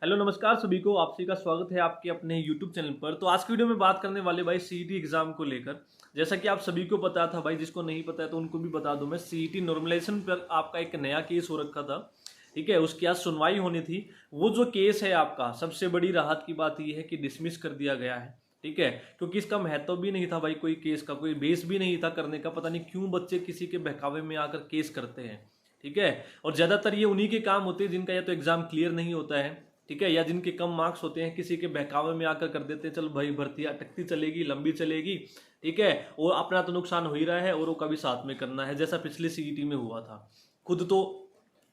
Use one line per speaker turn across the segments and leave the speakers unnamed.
Hello नमस्कार सभी को, आप सभी का स्वागत है आपके अपने यूट्यूब चैनल पर। तो आज की वीडियो में बात करने वाले भाई सीईटी एग्जाम को लेकर। जैसा कि आप सभी को पता था भाई, जिसको नहीं पता है तो उनको भी बता दूं मैं, सीईटी नॉर्मलाइजेशन पर आपका एक नया केस हो रखा था। ठीक है, उसकी आज सुनवाई होनी थी। वो जो केस है आपका, सबसे बड़ी राहत की बात यह है कि डिसमिस कर दिया गया है। ठीक है, क्योंकि इसका महत्व भी नहीं था भाई, कोई केस का कोई बेस भी नहीं था करने का। पता नहीं क्यों बच्चे किसी के बहकावे में आकर केस करते हैं। ठीक है, और ज्यादातर ये उन्हीं के काम होते हैं जिनका या तो एग्जाम क्लियर नहीं होता है, ठीक है, या जिनके कम मार्क्स होते हैं, किसी के बहकावे में आकर कर देते हैं, चल भाई भर्ती अटकती चलेगी, लंबी चलेगी। ठीक है, और अपना तो नुकसान हो ही रहा है, औरों का भी साथ में करना है, जैसा पिछले सीईटी में हुआ था। खुद तो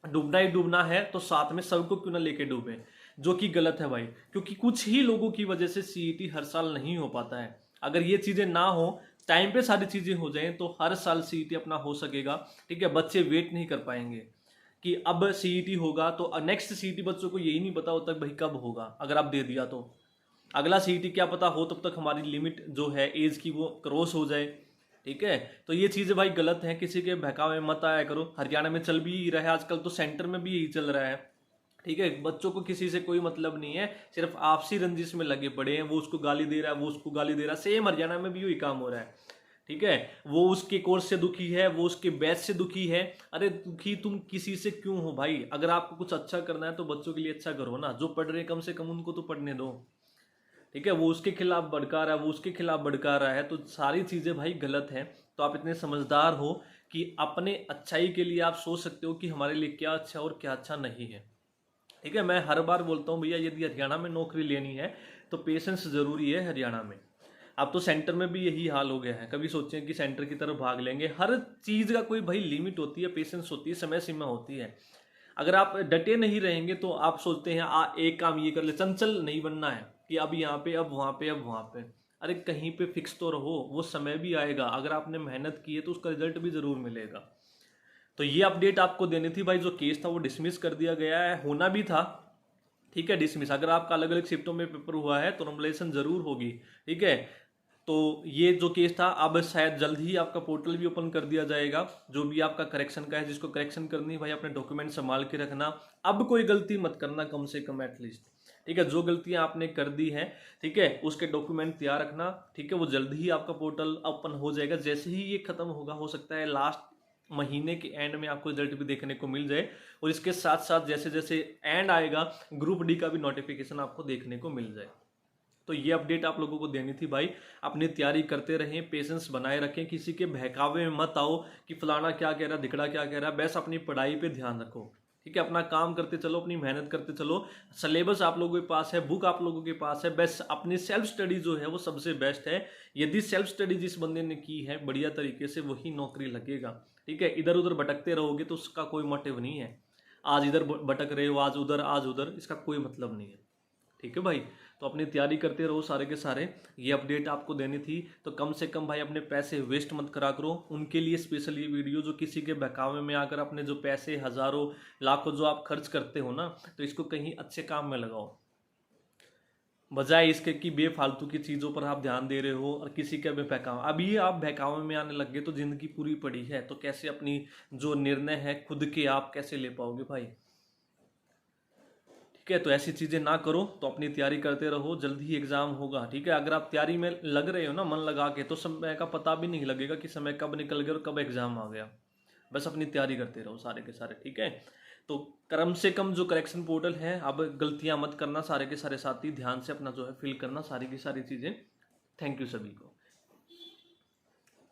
डूबना ही डूबना है, तो साथ में सबको क्यों ना लेके डूबे, जो कि गलत है भाई। क्योंकि कुछ ही लोगों की वजह से सीईटी हर साल नहीं हो पाता है। अगर ये चीजें ना हो, टाइम पे सारी चीजें हो जाएं, तो हर साल सीईटी अपना हो सकेगा। ठीक है, बच्चे वेट नहीं कर पाएंगे कि अब सीईटी होगा, तो नेक्स्ट सीईटी बच्चों को यही नहीं पता होता भाई कब होगा। अगर आप दे दिया तो अगला सीईटी क्या पता हो तब तक हमारी लिमिट जो है एज की वो क्रॉस हो जाए। ठीक है, तो ये चीजें भाई गलत है, किसी के बहकावे में मत आया करो। हरियाणा में चल भी रहा है आजकल, तो सेंटर में भी यही चल रहा है। ठीक है, बच्चों को किसी से कोई मतलब नहीं है, सिर्फ आपसी रंजिश में लगे पड़े हैं। वो उसको गाली दे रहा है, वो उसको गाली दे रहा है। सेम हरियाणा में भी वही काम हो रहा है। ठीक है, वो उसके कोर्स से दुखी है, वो उसके बैच से दुखी है। अरे दुखी तुम किसी से क्यों हो भाई? अगर आपको कुछ अच्छा करना है तो बच्चों के लिए अच्छा करो ना। जो पढ़ रहे हैं कम से कम उनको तो पढ़ने दो। ठीक है, वो उसके खिलाफ भड़का रहा है, वो उसके खिलाफ भड़का रहा है, तो सारी चीजें भाई गलत है। तो आप इतने समझदार हो कि अपने अच्छाई के लिए आप सोच सकते हो कि हमारे लिए क्या अच्छा और क्या अच्छा नहीं है। ठीक है, मैं हर बार बोलता हूँ भैया, यदि हरियाणा में नौकरी लेनी है तो पेशेंस जरूरी है हरियाणा में। अब तो सेंटर में भी यही हाल हो गया है। कभी सोचें कि सेंटर की तरफ भाग लेंगे, हर चीज का कोई भाई लिमिट होती है, पेशेंस होती है, समय सीमा होती है। अगर आप डटे नहीं रहेंगे तो आप सोचते हैं एक काम ये कर ले, चंचल नहीं बनना है कि अब यहाँ पे, अब वहां पे, अब वहां पे। अरे कहीं पे फिक्स तो रहो, वो समय भी आएगा। अगर आपने मेहनत की है तो उसका रिजल्ट भी जरूर मिलेगा। तो ये अपडेट आपको देनी थी भाई। जो केस था वो डिसमिस कर दिया गया है, होना भी था। ठीक है, डिसमिस। अगर आपका अलग अलग शिफ्टों में पेपर हुआ है तो नॉर्मलाइजेशन जरूर होगी। ठीक है, तो ये जो केस था, अब शायद जल्द ही आपका पोर्टल भी ओपन कर दिया जाएगा। जो भी आपका करेक्शन का है, जिसको करेक्शन करनी है भाई, अपने डॉक्यूमेंट संभाल के रखना। अब कोई गलती मत करना, कम से कम एटलीस्ट। ठीक है, जो गलतियां आपने कर दी हैं, ठीक है, उसके डॉक्यूमेंट तैयार रखना। ठीक है, वो जल्द ही आपका पोर्टल ओपन हो जाएगा। जैसे ही ये खत्म होगा, हो सकता है लास्ट महीने के एंड में आपको रिजल्ट भी देखने को मिल जाए। और इसके साथ साथ जैसे जैसे एंड आएगा, ग्रुप डी का भी नोटिफिकेशन आपको देखने को मिल जाए। तो ये अपडेट आप लोगों को देनी थी भाई। अपनी तैयारी करते रहें, पेशेंस बनाए रखें, किसी के बहकावे में मत आओ कि फलाना क्या कह रहा, धिकड़ा क्या कह रहा है। बस अपनी पढ़ाई पे ध्यान रखो। ठीक है, अपना काम करते चलो, अपनी मेहनत करते चलो। सिलेबस आप लोगों के पास है, बुक आप लोगों के पास है। बस अपनी सेल्फ स्टडी जो है वो सबसे बेस्ट है। यदि सेल्फ स्टडी जिस बंदे ने की है बढ़िया तरीके से, वही नौकरी लगेगा। ठीक है, इधर उधर भटकते रहोगे तो उसका कोई मोटिव नहीं है। आज इधर भटक रहे हो, आज उधर, इसका कोई मतलब नहीं है। ठीक है भाई, तो अपनी तैयारी करते रहो सारे के सारे। ये अपडेट आपको देनी थी, तो कम से कम भाई अपने पैसे वेस्ट मत करा करो। उनके लिए स्पेशल ये वीडियो, जो किसी के बहकावे में आकर अपने जो पैसे हजारों लाखों जो आप खर्च करते हो ना, तो इसको कहीं अच्छे काम में लगाओ, बजाय इसके कि बेफालतू की चीज़ों पर आप ध्यान दे रहे हो और किसी का भी बहकावा। अभी आप बहकावे में आने लग गए तो जिंदगी पूरी पड़ी है, तो कैसे अपनी जो निर्णय है खुद के आप कैसे ले पाओगे भाई? ठीक है, तो ऐसी चीजें ना करो। तो अपनी तैयारी करते रहो, जल्द ही एग्जाम होगा। ठीक है, अगर आप तैयारी में लग रहे हो ना मन लगा के, तो समय का पता भी नहीं लगेगा कि समय कब निकल गया और कब एग्जाम आ गया। बस अपनी तैयारी करते रहो सारे के सारे। ठीक है, तो कम से कम जो करेक्शन पोर्टल है, अब गलतियां मत करना। सारे के सारे साथी ध्यान से अपना जो है फिल करना सारी की सारी चीजें। थैंक यू सभी को।